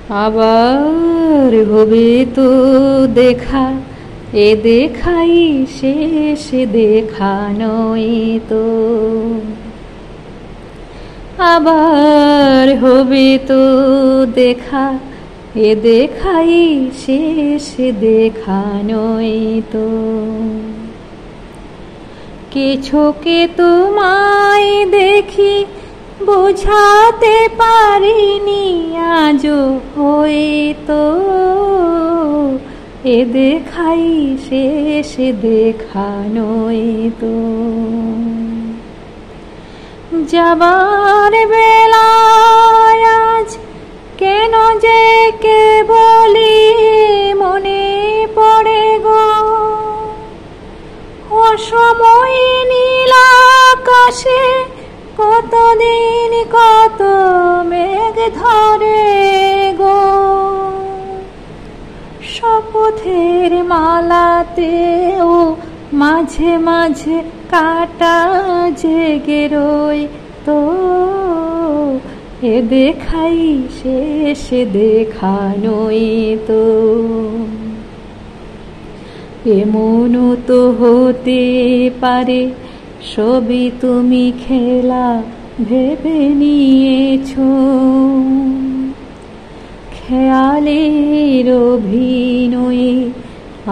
আবার হবে তো দেখা, এ দেখাই শেষ দেখা নয় তো। আবার হবে তো দেখা, এ দেখাই শেষ দেখা নয় তো। কিছুকে তোমায় দেখি বুঝাতে পারিনি আজও হয়তো, এ দেখাই শেষ দেখা নয় তো। যাবার বেলায় আজ কেন যে কেবলি মনে পড়ে গো, অসময় নীল আকাশে কতদিন কত মেঘ ধরে গো। শপথের মালাতেও মাঝে মাঝে কাটা জেগে রই তো, এ দেখাই শেষ দেখা নয় তো। এমনও তো হতে পারে সবই তুমি খেলা ভেবে নিয়েছো, খেয়ালের অভিনয়ে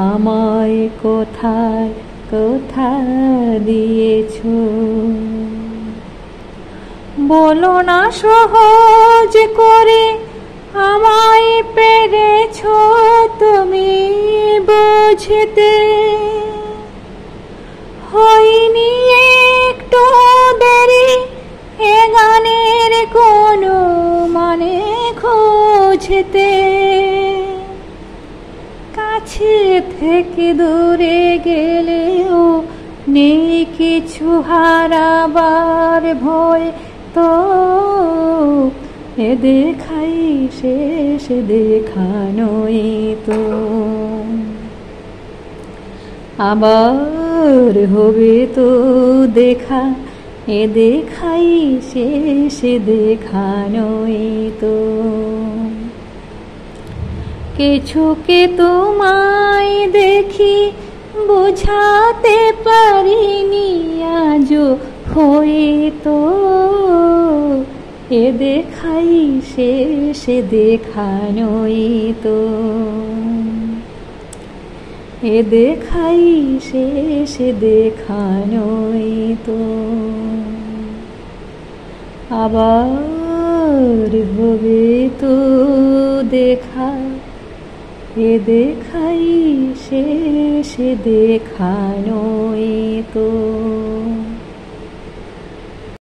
আমায় কোথায় কোথা দিয়েছো। বলো না সহজ করে আমায় পেরেছো তুমি বুঝতে, হয়নি একটু দেরি এ গানের কোনো মানে খুঁজতে। কাছে থেকে দূরে গেলেও নেই কিছু হারাবার ভয় তো, এ দেখাই শেষ দেখা নয় তো। আবার হবে তো দেখা, এ দেখাই শেষ দেখা নয় তো। কিছুকে তোমায় দেখি বুঝাতে পারিনি আজও হয়তো, এ দেখাই শেষ দেখা নয় তো। এ দেখাই শেষ দেখা নয় তো। আবার হবে তো দেখা, এ দেখাই শেষ দেখা নয় তো।